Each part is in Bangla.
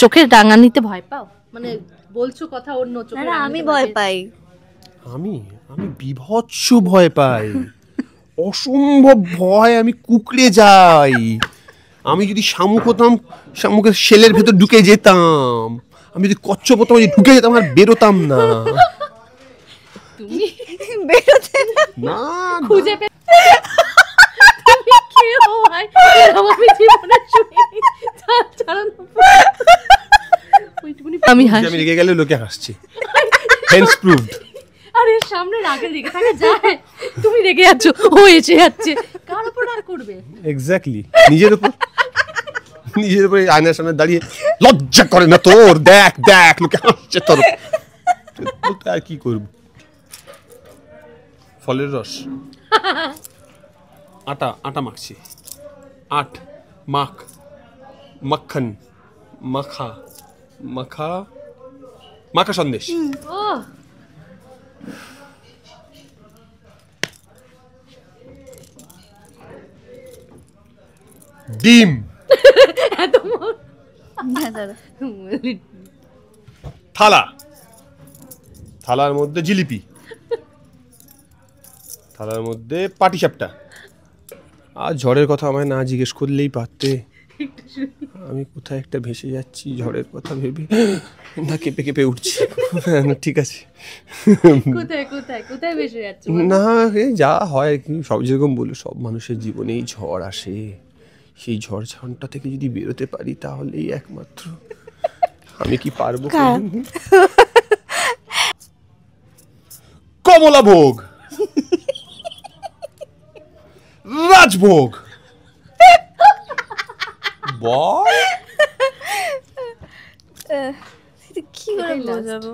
চোখের রাঙানিতে ভয় পাও? মানে বলছো কথা অন্য চোখে? না আমি ভয় পাই। আমি বিভৎস ভয় পাই, অসম্ভব ভয়, আমি কুকড়ে যাই। আমি যদি শামুক হতাম, শামুকের শেলের ভেতর ঢুকে যেতাম। আমি যদি কচ্ছপ হতাম, ঢুকে যেতাম আর বেরোতাম না। তুমি বেরোতে না খুঁজে পেয়ে তুমি কেউ ভাই আমি জীবনে শুনিনি। আমি রেগে গেলে লোকে হাসছে। Hence proved. আরে সামনে রাগে রেগে থাকা যায়? তুমি রেগে যাচ্ছ, ও এসে যাচ্ছে, কার উপর আর করবে? এক্স্যাক্টলি, নিজের উপর আয়নার সামনে দাঁড়িয়ে লজ্জা করে না তোর? দেখ দেখ লোকে হাসছে তোর। আর কি করব? ফলের রস, আটা মাখছি, মাখন, মাখা সন্দেশ। ডিম, থালার মধ্যে জিলিপি, থালার মধ্যে পাটিসাপটা। আর ঝড়ের কথা আমায় না জিজ্ঞেস করলেই পারতে। আমি কোথায় একটা ভেসে যাচ্ছি ঝড়ের কথা ভেবে, না কেঁপে কেঁপে উঠছি। ঠিক আছে, কোথায় ভেসে যাচ্ছ? না যা হয় আর কি, সব যেরকম বললো, সব মানুষের জীবনেই ঝড় আসে। সেই ঝড় ঝড়টা থেকে যদি বেরোতে পারি তাহলেই একমাত্র। আমি কি পারবো? কমলাভোগ, রাজভোগ, বল কি করে বোঝাবো?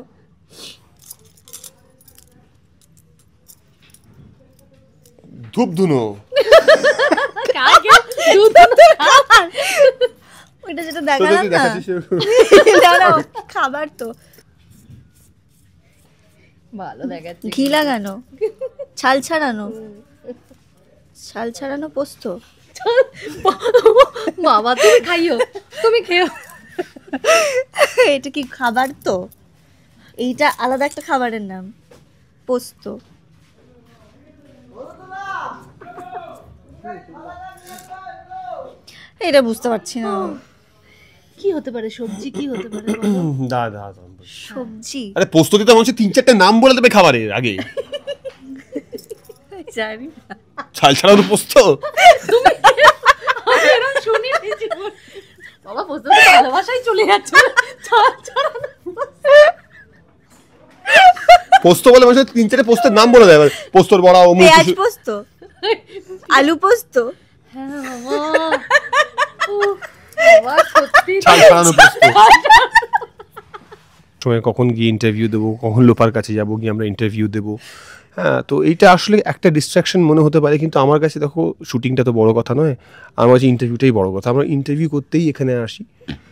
ধূপধুনো। ওইটা যেটা দেখালাম না, খাবার তো ভালো দেখাচ্ছে। ঘি লাগানো, ছাল ছাড়ানো পোস্ত। বাবা তুমি খাইও, তুমি খেও। এটা কি খাবার? তো এইটা আলাদা একটা খাবারের নাম, পোস্ত। এটা বুঝতে পারছি না কি হতে পারে। সবজি কি হতে পারে? সবজি? আরে পোস্ত দিতে মানুষের 3-4টা নাম বলে দেবে খাবারের আগে। জানি ছাল ছাড়ানো পোস্ত। বাবা পোস্ত তো ভালোবাসাই চলে যাচ্ছে। পোস্ত বলে মানুষের 3-4টা পোস্তের নাম বলে দেয়। পোস্তর বড়া, পেঁয়াজ পোস্ত, আলু পোস্ত। হ্যাঁ বাবা সত্যি ছাল ছাড়ানো পোস্ত। সময় কখন গিয়ে ইন্টারভিউ দেবো, কখন লোপার কাছে যাবো, গিয়ে আমরা ইন্টারভিউ দেবো। হ্যাঁ, তো এইটা আসলে একটা ডিস্ট্রাকশন মনে হতে পারে, কিন্তু আমার কাছে দেখো শুটিংটা তো বড় কথা নয়, আমার কাছে ইন্টারভিউটাই বড় কথা। আমরা ইন্টারভিউ করতেই এখানে আসি,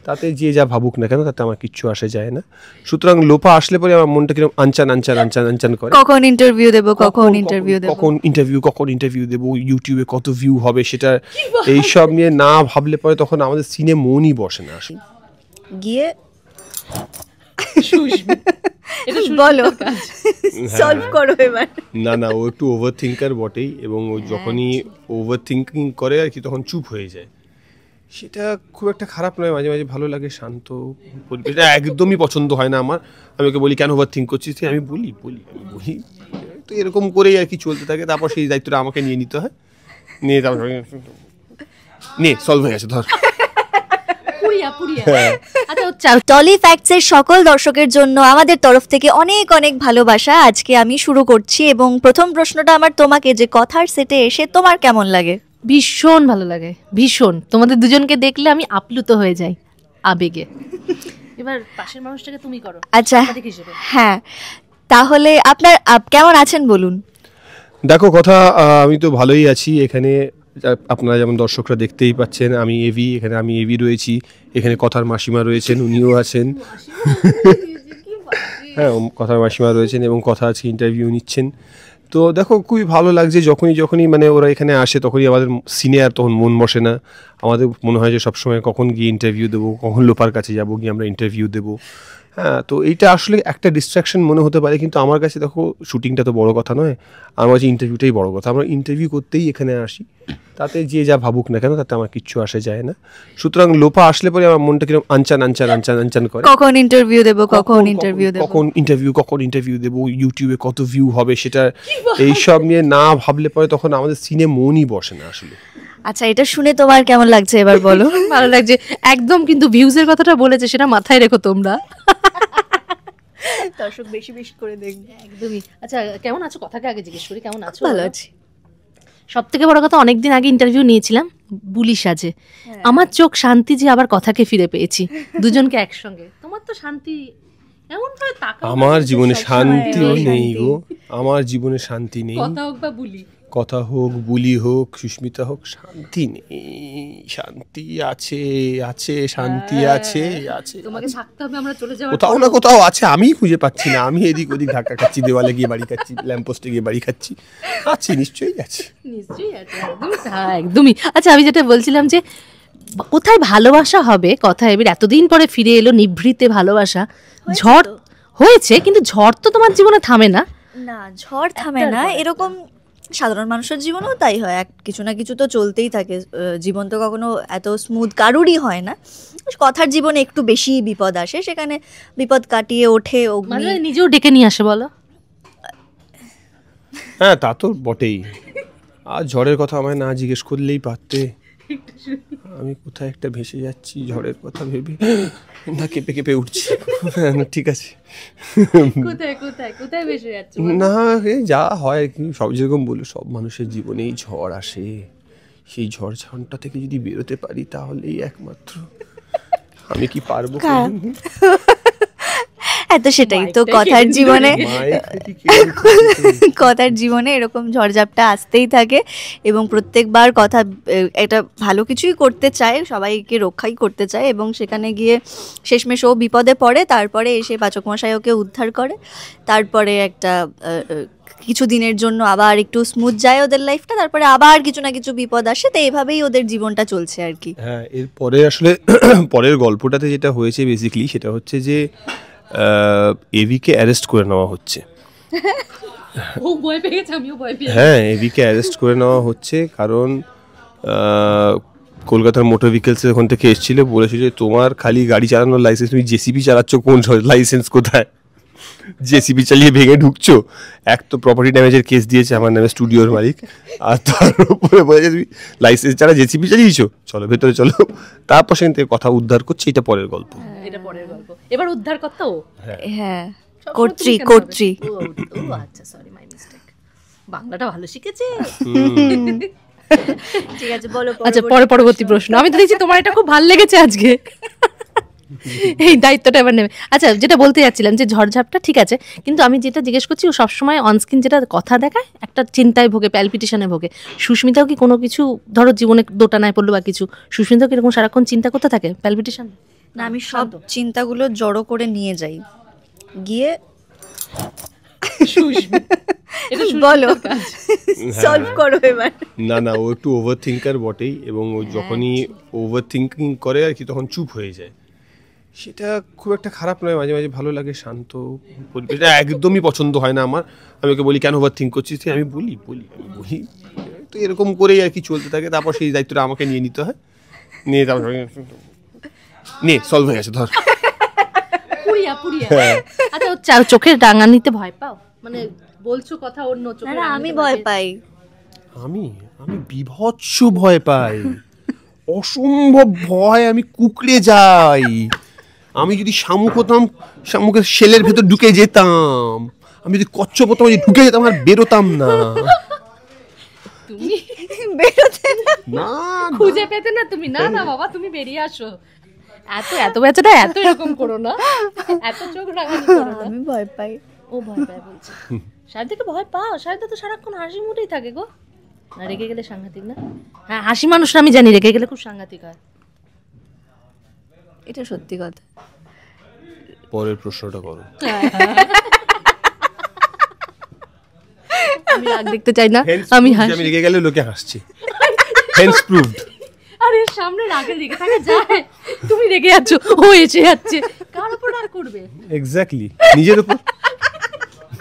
তাতে যে যা ভাবুক না কেন তাতে আমার কিচ্ছু আসে যায় না। সুতরাং লোপা আসলে পরে আমার মনটা কিরকম আনচান করে, কখন ইন্টারভিউ দেবো, ইউটিউবে কত ভিউ হবে সেটা, এইসব নিয়ে না ভাবলে পরে তখন আমাদের সিনে মনই বসে না। গিয়ে বলো, সলভ করো এবার। না ও একটু ওভার থিঙ্কার বটেই, এবং ও যখনই ওভার থিঙ্কিং করে আর কি তখন চুপ হয়ে যায়। সেটা খুব একটা খারাপ নয়, মাঝে মাঝে ভালো লাগে শান্ত পরিবেশটা। একদমই পছন্দ হয় না আমার। আমি ওকে বলি কেন ওভার থিঙ্ক করছিস, আমি বলি তো এরকম করেই আর কি চলতে থাকে। তারপর সেই দায়িত্বটা আমাকে নিয়ে নিতে হয়, নিয়ে তারপর সলভ হয়ে গেছে ধর। টলি ফ্যাক্টস এর সকল দর্শকের জন্য আমাদের তরফ থেকে অনেক অনেক ভালোবাসা। আজকে আমি শুরু করছি, এবং প্রথম প্রশ্নটা আমার তোমাকে, যে কথার সেটে এসে তোমার কেমন লাগে? ভীষণ ভালো লাগে, ভীষণ। তোমাদের দুজনকে দেখলে আমি আপ্লুত হয়ে যাই আবেগে। এবার পাশের মানুষটাকে তুমি করো। আচ্ছা হ্যাঁ, তাহলে আপনার কেমন আছেন বলুন। দেখো কথা, আমি তো ভালোই আছি। এখানে আপনারা যেমন দর্শকরা দেখতেই পাচ্ছেন, আমি এভি রয়েছি, এখানে কথার মাসিমা রয়েছেন, উনিও আছেন। হ্যাঁ, কথার মাসিমা রয়েছেন এবং কথা আজকে ইন্টারভিউ নিচ্ছেন। তো দেখো খুবই ভালো লাগছে যখনই মানে ওরা এখানে আসে তখনই আমাদের সিনিয়র তখন মন বসে না, আমাদের মনে হয় যে সবসময় কখন গিয়ে ইন্টারভিউ দেবো, কখন লোপার কাছে যাবো গিয়ে আমরা ইন্টারভিউ দেবো। হ্যাঁ, তো এইটা আসলে একটা ডিস্ট্রাকশন মনে হতে পারে, কিন্তু আমার কাছে দেখো শুটিংটা তো বড় কথা নয়, আমার কাছে ইন্টারভিউটাই বড় কথা। আমরা ইন্টারভিউ করতেই এখানে আসি, তাতে যে যা ভাবুক না কেন তাতে আমার কিচ্ছু আসে যায় না। সুতরাং লোপা আসলে পরে আমার মনটা কিরকম আনচান করে, কখন ইন্টারভিউ দেবো, কখন ইন্টারভিউ দেবো, কখন ইন্টারভিউ দেবো, ইউটিউবে কত ভিউ হবে সেটা এইসব নিয়ে না ভাবলে পরে তখন আমাদের সিনে মনই বসে না আসলে। আচ্ছা, এটা শুনে তোমার কেমন লাগছে এবার বলো? ভালো লাগছে একদম, কিন্তু ভিউজের কথাটা বলেছে সেটা মাথায় রেখো তোমরা, দর্শক বেশি বেশি করে দেখবে। একদমই। আচ্ছা কেমন আছো, কথাকে আগে জিজ্ঞেস করি, কেমন আছো? ভালো আছি। সব থেকে বড় কথা, অনেকদিন আগে ইন্টারভিউ নিয়েছিলাম বুলি সাজে, আমার চোখ শান্তি যে আবার কথাকে ফিরে পেয়েছি দুজনকে একসঙ্গে। তোমার তো শান্তি এমন করে তাকাও, আমার জীবনে শান্তিও নেই গো, আমার জীবনে শান্তি নেই। কথা হোক বা বুলি, কথা হোক, বুলি হোক, সুস্মিতা হোক, শান্তি নেই। শান্তি আছে, আছে শান্তি আছে, আছে। তোমাকে থাকতে হবে, আমরা চলে যাবো কোথাও না কোথাও আছে, আমিই খুঁজে পাচ্ছি না। আমি এদিক ওদিক ধাক্কা খাচ্ছি, দেওয়ালে গিয়ে বাড়ি খাচ্ছি, ল্যাম্পপোস্টে গিয়ে বাড়ি খাচ্ছি। আছে, নিশ্চয়ই আছে, নিশ্চয়ই আছে, হ্যাঁ একদমই। আচ্ছা আমি যেটা বলছিলাম যে কোথায় ভালোবাসা হবে, কথা এবার এতদিন পরে ফিরে এলো নিভৃতে ভালোবাসা। ঝড় হয়েছে, কিন্তু ঝড় তো তোমার জীবনে থামে না। না, ঝড় থামে না, এরকম সাধারণ মানুষের জীবনেও তাই হয়, কিছু না কিছু তো চলতেই থাকে। জীবন তো কখনো এত স্মুথ কারুরই হয় না। কথার জীবনে একটু বেশি বিপদ আসে, সেখানে বিপদ কাটিয়ে ওঠে অগ্নি। নিজেও ডেকে নিয়ে আসে বলো। হ্যাঁ তা তো বটেই। আর ঝড়ের কথা আমায় না জিজ্ঞেস করলেই পারতে, আমি কোথায় একটা ভেসে যাচ্ছি ঝড়ের কথা ভেবে, না কেঁপে কেঁপে উঠছি। ঠিক আছে, কোথায় কোথায় কোথায় ভেসে যাচ্ছে? না যা হয় কি, সব যেরকম বললো, সব মানুষের জীবনেই ঝড় আসে। সেই ঝড় ঝাউনটা থেকে যদি বেরোতে পারি তাহলেই একমাত্র। আমি কি পারবো? তো সেটাই তো কথার জীবনে, কথার জীবনে এরকম ঝড়ঝাপটা আসতেই থাকে, এবং প্রত্যেকবার কথা এটা ভালো কিছুই করতে চায়, সবাইকে রক্ষাই করতে চায়, এবং সেখানে গিয়ে শেষমেশ ও বিপদে পড়ে, তারপরে এসে পাচক মশাই ওকে উদ্ধার করে, তারপরে একটা কিছু দিনের জন্য আবার একটু স্মুথ যায় ওদের লাইফটা, তারপরে আবার কিছু না কিছু বিপদ আসে, তো এইভাবেই ওদের জীবনটা চলছে আর কি। হ্যাঁ, এরপরে আসলে পরের গল্পটাতে যেটা হয়েছে বেসিক্যালি সেটা হচ্ছে যে এভিকে অ্যারেস্ট করে নেওয়া হচ্ছে। ও ভয় পেয়ে গেছে, আমিও ভয় পেয়ে। হ্যাঁ, এভিকে অ্যারেস্ট করে নেওয়া হচ্ছে কারণ কলকাতার মোটর ভেহিকলসের ওখান থেকে এসেছিল, বলেছিল যে তোমার খালি গাড়ি চালানোর লাইসেন্স, তুমি জেসিবি চালাচ্ছ, কোন লাইসেন্স কোথায়? জেসিবি চালিয়ে ভেঙে ঢুকছো। এক তো প্রপার্টি ড্যামেজের কেস দিয়েছে আমার নামে স্টুডিওর মালিক, আর তার উপরে বলেছে তুমি লাইসেন্স ছাড়া জেসিবি চালিয়েছো, চলো ভেতরে চলো। তারপর সেখান থেকে কথা উদ্ধার করছে, এটা পরের গল্প। এটা পরের গল্প, এবার উদ্ধার করতে ও। হ্যাঁ, কর্ত্রী। ও আচ্ছা, সরি, মাই মিস্টেক। বাংলাটা ভালো শিখেছে। ঠিক আছে, বলো। আচ্ছা, পরবর্তী প্রশ্ন। আমি তো দেখছি তোমার এটা খুব ভালো লেগেছে আজকে, এই দায়িত্বটা এবার নেবে। আচ্ছা, যেটা বলতে যাচ্ছিলাম যে ঝড়ঝাপটা ঠিক আছে, কিন্তু আমি যেটা জিজ্ঞেস করছি, ও সবসময় অনস্ক্রিন যেটা কথা দেখায় একটা চিন্তায় ভোগে, প্যালপিটেশনে ভোগে। সুস্মিতাও কি কোনো কিছু, ধরো জীবনে দোটানায় পড়লো বা কিছু, সুস্মিতাও কি এরকম সারাক্ষণ চিন্তা করতে থাকে, প্যালপিটেশন? না, আমি সব চিন্তাগুলো জড়ো করে নিয়ে যাই, গিয়ে বলো, সলভ করো এবার। না ও একটু ওভার থিঙ্কার বটেই, এবং ও যখনই ওভার থিঙ্কিং করে আর কি তখন চুপ হয়ে যায়। সেটা খুব একটা খারাপ নয়, মাঝে মাঝে ভালো লাগে শান্ত পরিবেশ। একদমই পছন্দ হয় না আমার। আমি ওকে বলি কেন ওভার থিঙ্ক করছিস, আমি বলি তো এরকম করেই আর কি চলতে থাকে। তারপর সেই দায়িত্বটা আমাকে নিয়ে নিতে হয়, নিয়ে তারপর নিয়ে সলভ হয়ে গেছে ধর। আচ্ছা, চোখের রাঙা নিতে ভয় পাও? মানে বলছো কথা অন্য চোখে। না, আমি ভয় পাই। আমি বিভৎস ভয় পাই, অসম্ভব ভয়, আমি কুকড়ে যাই। আমি যদি শামুক হতাম, শামুকের শেলের ভেতর ঢুকে যেতাম। আমি যদি কচ্ছপ হতাম, ঢুকে যেতাম, আর বেরোতাম না। তুমি বেরোতে না, খুঁজে পেতে না তুমি? না বাবা, তুমি বেরিয়ে আসো। এত বেচাটা এত এরকম করো না, এত চোখ রাঙানি করো না। আমি ভয় পাই। ও ভয় পায় বলছে। শারদাকে ভয় পাও? শারদা তো সারাক্ষণ হাসি মুখেই থাকে গো। না, রেগে গেলে সাংঘাতিক না? হ্যাঁ, হাসি মানুষরা আমি জানি রেগে গেলে খুব সাংঘাতিক হয়। এটা সত্যি কথা। পরের প্রশ্নটা করো। আমি রাগ দেখতে চাই না, Hence আমি proved যে হাসি। আমি রেগে গেলে লোকে হাসছে। Hence proved. আরে সামনে রাগে রেগে থাকা যায়? তুমি রেগে যাচ্ছ, ও এসে যাচ্ছে, কার উপর রাগ করবে? এক্স্যাক্টলি, নিজের উপর।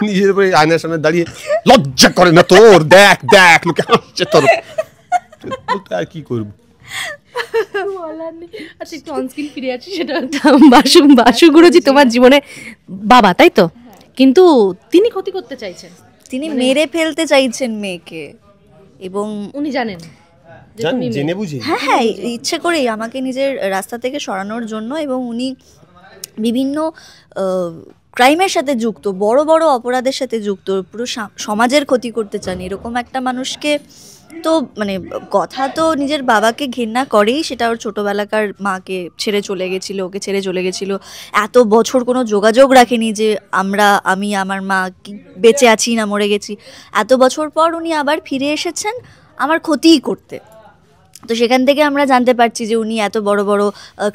নিজের উপরে আয়নার সামনে দাঁড়িয়ে লজ্জা করে না তোর, দেখ দেখ লোকে হাসছে তোর। বলতে আর কি করব? বলার নেই। আচ্ছা একটু অনস্ক্রিন ফিরে আছি, সেটা বাসু গুরুজি তোমার জীবনে বাবা, তাই তো? কিন্তু তিনি ক্ষতি করতে চাইছেন, তিনি মেরে ফেলতে চাইছেন মেয়েকে, এবং উনি জানেন যে জান তুমি জেনে বুঝে। হ্যাঁ হ্যাঁ ইচ্ছে করেই আমাকে নিজের রাস্তা থেকে সরানোর জন্য, এবং উনি বিভিন্ন ক্রাইমের সাথে যুক্ত, বড় বড় অপরাধের সাথে যুক্ত, পুরো সমাজের ক্ষতি করতে চান এরকম একটা মানুষকে। তো মানে কথা তো নিজের বাবাকে ঘেন্না করেই, সেটা ওর ছোটোবেলাকার মাকে ছেড়ে চলে গেছিলো, ওকে ছেড়ে চলে গেছিলো, এত বছর কোনো যোগাযোগ রাখেনি যে আমি আমার মা কি বেঁচে আছি না মরে গেছি। এত বছর পর উনি আবার ফিরে এসেছেন আমার ক্ষতিই করতে। তো সেখান থেকে আমরা জানতে পারছি যে উনি এত বড় বড়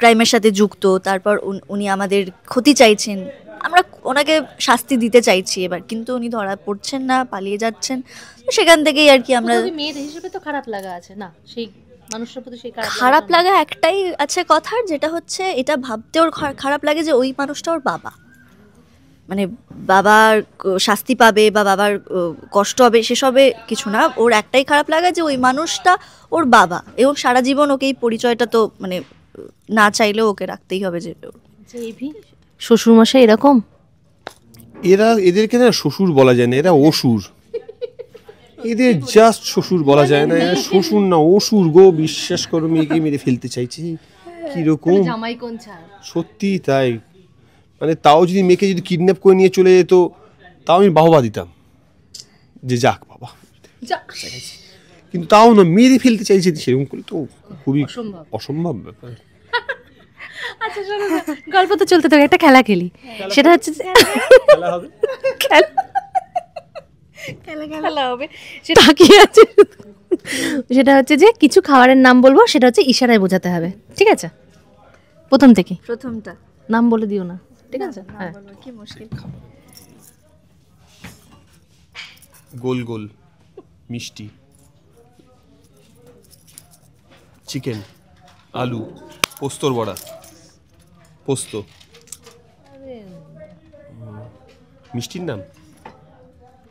ক্রাইমের সাথে যুক্ত, তারপর উনি আমাদের ক্ষতি চাইছেন, আমরা ওনাকে শাস্তি দিতে চাইছি এবার, কিন্তু উনি ধরা পড়ছেন না, পালিয়ে যাচ্ছেন। তো সেখান থেকেই আর কি আমরা, মেয়ের হিসেবে তো খারাপ লাগা আছে না, সেই মানুষের প্রতি সেই খারাপ লাগা একটাই আছে কথার, যেটা হচ্ছে এটা ভাবতে ওর খারাপ লাগে যে ওই মানুষটা ওর বাবা, মানে বাবার শাস্তি পাবে বা বাবার কষ্ট হবে সেসবে কিছু না, ওর একটাই খারাপ লাগা যে ওই মানুষটা ওর বাবা, এবং সারা জীবন ওকে এই পরিচয়টা তো মানে না চাইলেও ওকে রাখতেই হবে। যে শ্বশুরমশাই এরকম, এদেরকে না শ্বশুর বলা যায় না, এরা অসুর। এদের জাস্ট শ্বশুর বলা যায় না, এরা শ্বশুর না অসুর গো। বিশ্বাস করো, মেয়েকে মেরে ফেলতে চাইছে কিরকম। জামাই কোন ছাড়, সত্যি তাই। মানে তাও যদি মেয়েকে যদি কিডন্যাপ করে নিয়ে চলে যেত, তাও আমি বাহবা দিতাম যে যাক বাবা, কিন্তু তাও না, মেরে ফেলতে চাইছে, সেরকম করে তো খুবই অসম্ভব ব্যাপার। আচ্ছা শোনো না, গল্প তো চলতে থাকে, একটা খেলা খেলি, সেটা হচ্ছে খেলা হবে, সেটা কি আছে, সেটা হচ্ছে যে কিছু খাবারের নাম বলবো, সেটা হচ্ছে ইশারায় বোঝাতে হবে, ঠিক আছে? প্রথম থেকে প্রথমটা নাম বলে দিও না, ঠিক আছে? হ্যাঁ, কি মুশকিল। গোল গোল মিষ্টি, চিকেন, আলু, পোস্তর বড়া, পোস্ত, মিষ্টির নাম,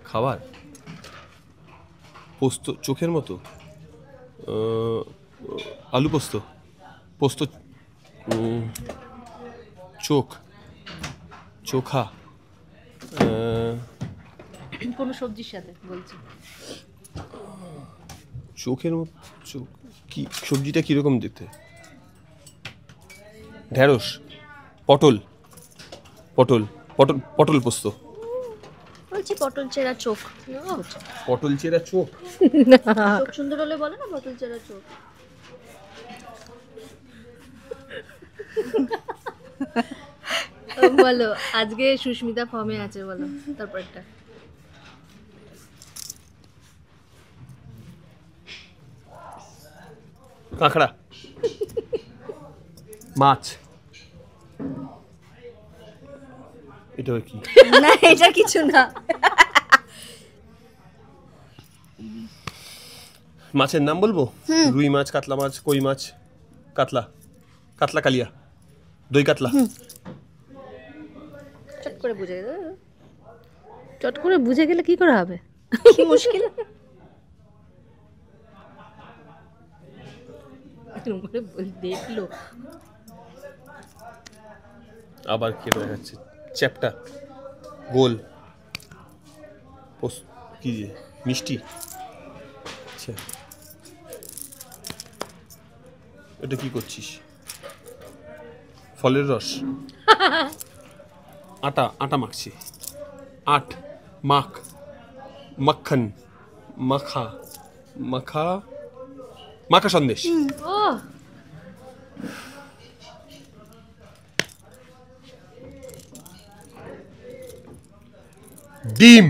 খাবার, পোস্ত চোখের মতো, আলু পোস্ত, পোস্ত চোখ, চোখা, কোনো সবজির সাথে বলছি, চোখের মতো চোখ, কি সবজিটা কিরকম দেখতে? ঢেঁড়স, পটল, পটল পটল পটল পোস্ত, বলছি পটল চেরা চোখ। পটল চেরা চোখ, চোখ সুন্দর হলে বলে না পটল চেরা চোখ। বলো আজকে সুস্মিতা ফর্মে আছে, বলো তারপরটা। কাঁকড়া, মাছ, এটা কি? না এটা কিছু না। মাছের নাম বলবো? রুই মাছ, কাতলা মাছ, কই মাছ, কাতলা, কাতলা কালিয়া, দই কাতলা। চট করে বুঝে গেল, চট করে বুঝে গেলে কি করে হবে? কি মুশকিল। দেখলো আবার কেটে দেখাচ্ছে, চ্যাপটা, গোল, কি যে মিষ্টি, আচ্ছা এটা কি করছিস? ফলের রস, আটা, আটা মাখছি, আট, মাখ, মাখন, মাখা, মাখা, মাখা সন্দেশ, ও ডিম,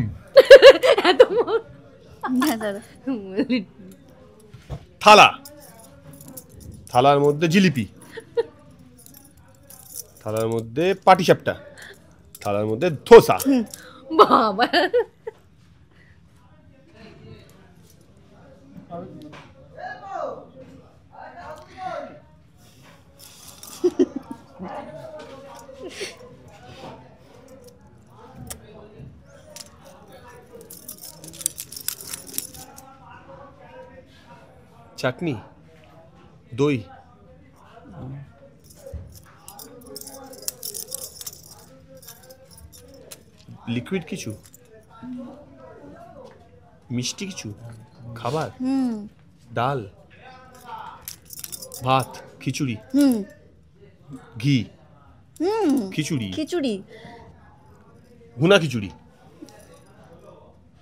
থালা, থালার মধ্যে জিলিপি, থালার মধ্যে পাটিসাপটা, থালার মধ্যে ধোসা, বাবা চাটনি, দই, লিকুইড কিছু, মিষ্টি কিছু, খাবার, ডাল, ভাত, খিচুড়ি, ঘি, খিচুড়ি, খিচুড়ি, ভুনা খিচুড়ি,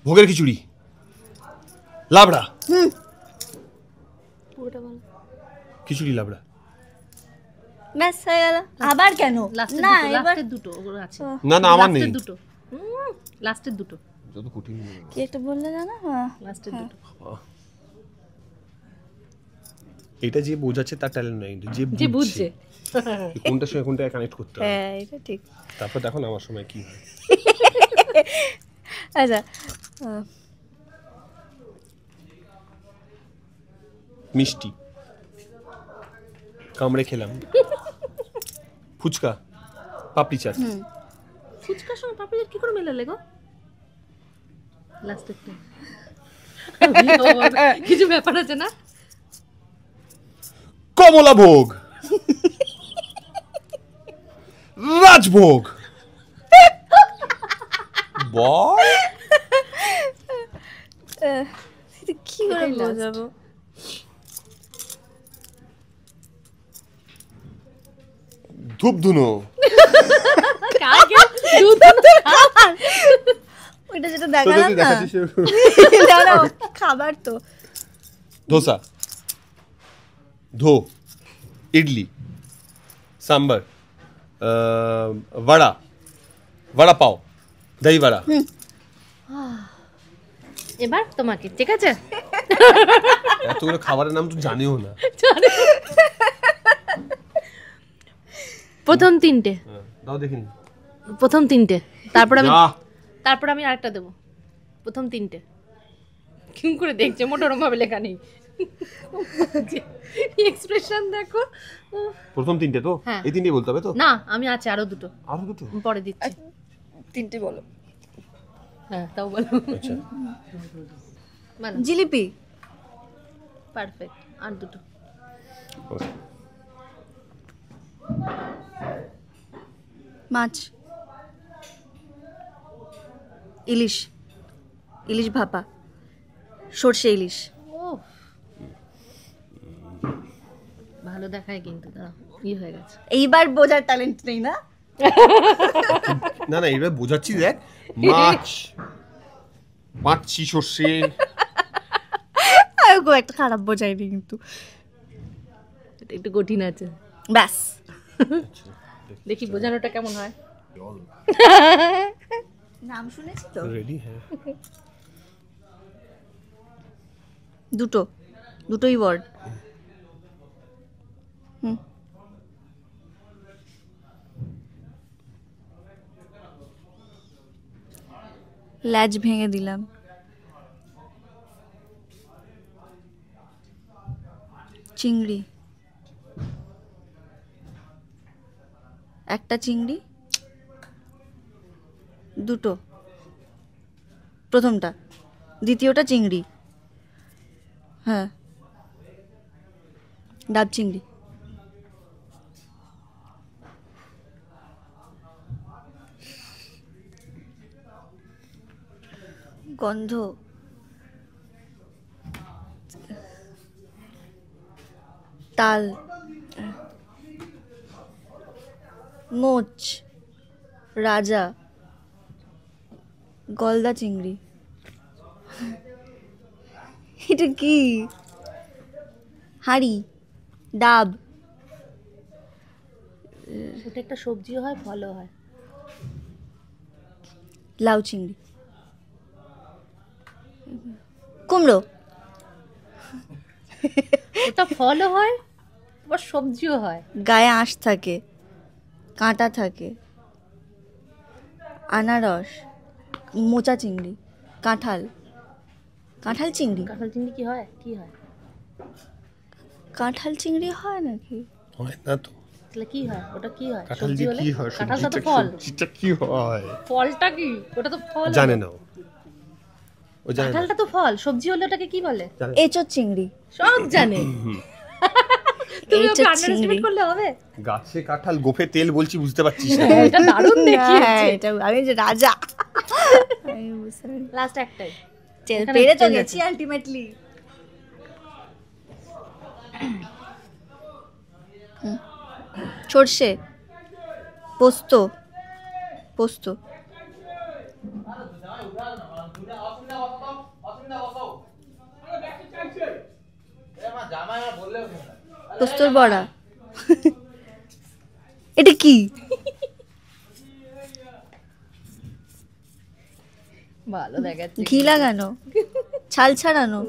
ভোগের খিচুড়ি, লাবড়া, পুরোটা বলো। খিচুড়ি লাবড়া। ব্যাস হয়ে গেল। আবার কেন? না এবার লাস্টের দুটো ওগুলো আছে। না না আমার নেই। লাস্টের দুটো, লাস্টের দুটো, যত কঠিন কি একটা বললে জানো? লাস্টের দুটো। এটা যে বোঝাচ্ছে তার ট্যালেন্ট নাই, যে বুঝছে কোনটার সঙ্গে কোনটা কানেক্ট করতে হবে। হ্যাঁ এটা ঠিক। তারপর দেখো না আমার সময় কি হয়। আচ্ছা মিষ্টি, কামড়ে খেলাম, ফুচকা, পাপড়ি চাট, ফুচকার সঙ্গে পাপড়ি কি করে মেলালে গো? লাস্টেরটা কিছু ব্যাপার আছে না? কমলা ভোগ, রাজভোগ, বল কি করে বোঝাবো? ধূপধুনো, ওইটা যেটা দেখালাম না, দাঁড়াও, খাবার তো। ধোসা, ধো, ইডলি, सांबर, वड़ा, वड़ा पाव, दही वड़ा। এবার তোমাকে, ঠিক আছে? এতগুলো খাবারের নাম তো জানিও না। প্রথম তিনটে, দাও দেখিনি। প্রথম তিনটে, তারপর আমি আরেকটা দেবো। প্রথম তিনটে কিম করে দেখছে, মোটরম ভাবে লেখা নেই, এক্সপ্রেশন দেখো। প্রথম তিনটে তো, হ্যাঁ। এই তিনটে বলতে হবে তো? না আমি আছে আরো দুটো, আরো দুটো পরে দিচ্ছি। তিনটে বলো। হ্যাঁ তাও বলো। আচ্ছা জিলিপি, পারফেক্ট। আর দুটো, মাছ, ইলিশ, ইলিশ ভাপা, সর্ষে ইলিশ। ও ভালো দেখায় কিন্তু, দাঁড়াও হয়ে গেছে। এইবার বোঝার ট্যালেন্ট নেই না? না না এবার বোঝাচ্ছি দেখ। মাছ, মাছি, সর্ষে, খুব একটা খারাপ বোঝাইনি কিন্তু। এটা একটু কঠিন আছে। ব্যাস দেখি বোঝানোটা কেমন হয়। নাম শুনেছি তো। রেডি? হ্যাঁ দুটোই ওয়ার্ড। ল্যাজ ভেঙে দিলাম, চিংড়ি, একটা চিংড়ি, দুটো, প্রথমটা, দ্বিতীয়টা চিংড়ি, হ্যাঁ, ডাব চিংড়ি, গন্ধ, তাল, মোচ, রাজা, গলদা চিংড়ি। এটা কি? হাঁড়ি, ডাব, ওটা একটা সবজিও হয়, ফলও হয়। লাউ চিংড়ি, কুমড়ো, ওটা ফলও হয় আবার সবজিও হয়। গায়ে আঁশ থাকে, কাঁটা থাকে, আনারস, মোচা চিংড়ি, কাঁঠাল, কাঁঠাল চিংড়ি। কাঁঠাল চিংড়ি কি হয়? কি হয়? কাঁঠাল চিংড়ি হয় নাকি? হয় না তো। তাহলে কি হয়? ওটা কি হয়? কাঁঠাল সবজি দিয়ে হলে? কি হয়? কাঁঠালটা তো ফল। সবজিটা কি হয়? ফলটা কি? ওটা তো ফল। জানে না ও। ও জানে না। কাঁঠালটা তো ফল, সবজি হলে ওটাকে কি বলে? এঁচোড় চিংড়ি সব জানে। তুমি ওকে এঁচোড় আন্ডারস্টিমেট চিংড়ি। করলে হবে? গাছে কাঁঠাল গোফে তেল বলছি, বুঝতে পারছিস না? এটা দারুণ দেখিয়েছে। হ্যাঁ, এটা আমি যে রাজা। আমি বুঝতে পারি। লাস্ট একটাই। এখানে পেরে তো change গেছি আছে। আলটিমেটলি। সর্ষে, পোস্ত, পোস্ত, পোস্তর বড়া। এটা কি? ভালো দেখাচ্ছে। ঘি লাগানো, ছাল ছাড়ানো,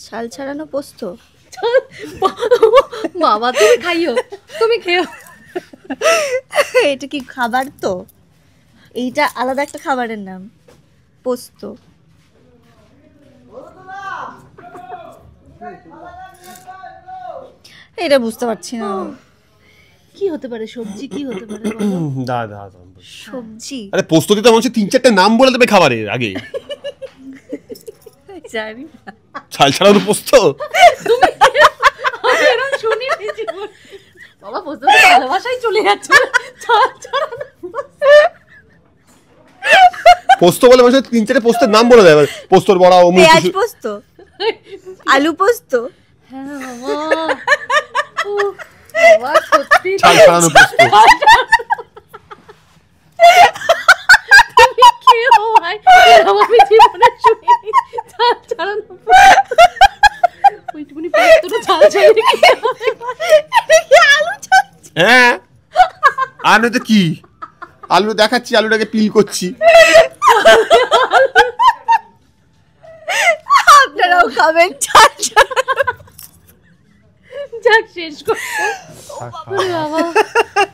ছাল ছাড়ানো পোস্ত। বাবা তুমি খাইও, তুমি খেও। এটা কি খাবার? তো এইটা আলাদা একটা খাবারের নাম, পোস্ত। এটা বুঝতে পারছি না। কি হতে পারে? সবজি কি হতে পারে বলো? দাদা সবজি আরে পোস্ত দিতে মনে হচ্ছে 3-4টা নাম বলে দেবে খাবারের আগে। জানি না। ছাল ছাড়ানো পোস্ত। আমি এরকম শুনি নি জীবনে। বাবা পোস্ত তো ভালোবাসাই চলে যাচ্ছে। পোস্ত বলে মনে হচ্ছে 3-4টে পোস্তের নাম বলে দেবে। পোস্তর বড়া, অমুক পেঁয়াজ কিছু। পোস্ত, আলু পোস্ত, হ্যাঁ বাবা। উফ, বাবা সত্যি ছাল ছাড়ানো পোস্ত। তুমি খেও ভাই। এরকম আমি জীবনে শুনিনি। ছাল ছাড়ানো পোস্ত। ওইটুকুনি পোস্তটা ছাল ছাড়িয়ে খেয়ে হবে। আলু ছাড়। হ্যাঁ, আর নয়তো কি? আলু দেখাচ্ছি, আলুটাকে পিল করছি। আপনারাও খাবেন ছাল ছাড়ানো। যাক শেষ করো। ওরে বাবা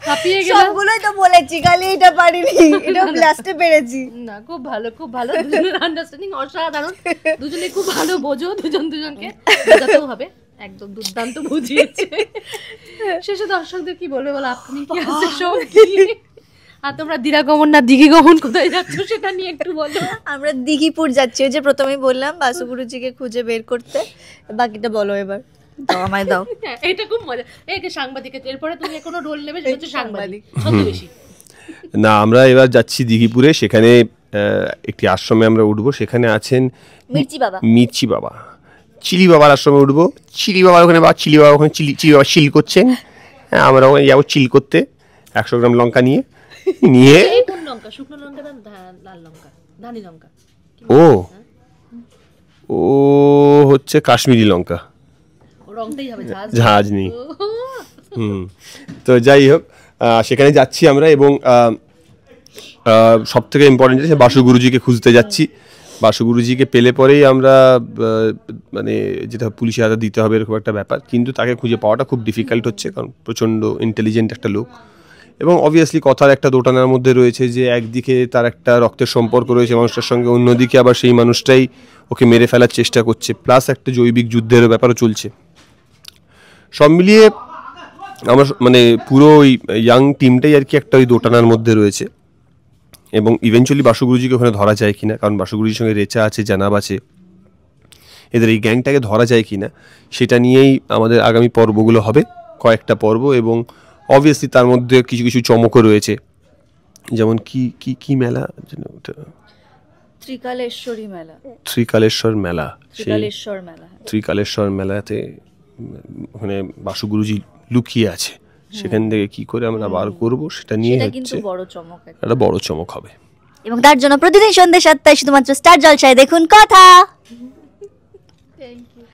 হাঁপিয়ে গেলাম। সবগুলোই তো বলেছি, খালি এটা পারিনি, এটা লাস্টে পেরেছি। না খুব ভালো, খুব ভালো। দুজনের আন্ডারস্ট্যান্ডিং অসাধারণ। দুজনে খুব ভালো বোঝো দুজন দুজনকে। বোঝাতেও হবে, একদম দুর্দান্ত বুঝিয়েছে। শেষে দর্শকদের কি বলবে বলো? আপনি কি আছে সঙ্গী? আর তোমরা দিরাগমন না দিঘিগমন কোথায় যাচ্ছ সেটা নিয়ে একটু বলো। আমরা দিঘিপুর যাচ্ছি, ওই যে প্রথমেই বললাম বাসুগুরুজিকে খুঁজে বের করতে। বাকিটা বলো এবার, দাও আমায় দাও। এটা খুব মজা। একে সাংবাদিকের, এরপরে তুমি কোনো রোল নেবে সেটা হচ্ছে সাংবাদিক। ছদ্মবেশী। না, আমরা এবার যাচ্ছি দিঘিপুরে। সেখানে একটি আশ্রমে আমরা উঠবো। সেখানে আছেন মির্চি বাবা। মির্চি বাবা। চিলি বাবার আশ্রমে উঠবো। চিলি বাবার ওখানে বা চিলি বাবা ওখানে চিলি বাবা চিল করছেন। হ্যাঁ, আমরা ওখানে যাবো চিল করতে। 100 গ্রাম লঙ্কা নিয়ে এই কোন লঙ্কা? শুকনো লঙ্কা না লাল লঙ্কা? ধানি লঙ্কা? ও ও হচ্ছে কাশ্মীরি লঙ্কা। ও রংটাই হবে ঝাঁজ। ঝাঁজ নেই। তো যাই হোক, সেখানে যাচ্ছি আমরা। এবং সব থেকে ইম্পর্টেন্ট যে বাসু গুরুজিকে খুঁজতে যাচ্ছি। বাসু গুরুজিকে পেলে পরেই আমরা মানে যেটা পুলিশের হাতে দিতে হবে এরকম একটা ব্যাপার। কিন্তু তাকে খুঁজে পাওয়াটা খুব ডিফিকাল্ট হচ্ছে, কারণ প্রচণ্ড ইন্টেলিজেন্ট একটা লোক। এবং অবভিয়াসলি কথার একটা দোটানার মধ্যে রয়েছে যে একদিকে তার একটা রক্তের সম্পর্ক রয়েছে মানুষটার সঙ্গে, অন্যদিকে আবার সেই মানুষটাই ওকে মেরে ফেলার চেষ্টা করছে, প্লাস একটা জৈবিক যুদ্ধের ব্যাপারও চলছে। সব মিলিয়ে আমার মানে পুরো ওই ইয়াং টিমটাই আর কি একটা ওই দোটানার মধ্যে রয়েছে। এবং ইভেনচুয়ালি বাসু গুরুজিকে ওখানে ধরা যায় কিনা, কারণ বাসু গুরুজির সঙ্গে রেচা আছে, জানাব আছে, এদের এই গ্যাংটাকে ধরা যায় কিনা সেটা নিয়েই আমাদের আগামী পর্বগুলো হবে, কয়েকটা পর্ব। এবং অবভিয়াসলি তার মধ্যে কিছু কিছু চমকও রয়েছে, যেমন কি কি কি মেলা, ত্রিকালেশ্বরী মেলা, ত্রিকালেশ্বর মেলা। সেই ত্রিকালেশ্বর মেলা, ত্রিকালেশ্বর মেলাতে ওখানে বাসু গুরুজি লুকিয়ে আছে, সেখান থেকে কি করে আমরা বার করব সেটা নিয়ে সেটা কিন্তু হচ্ছে বড় চমক। একটা বড় চমক হবে। এবং তার জন্য প্রতিদিন সন্ধ্যে 7টায় শুধুমাত্র স্টার জলসায় দেখুন কথা। Thank you.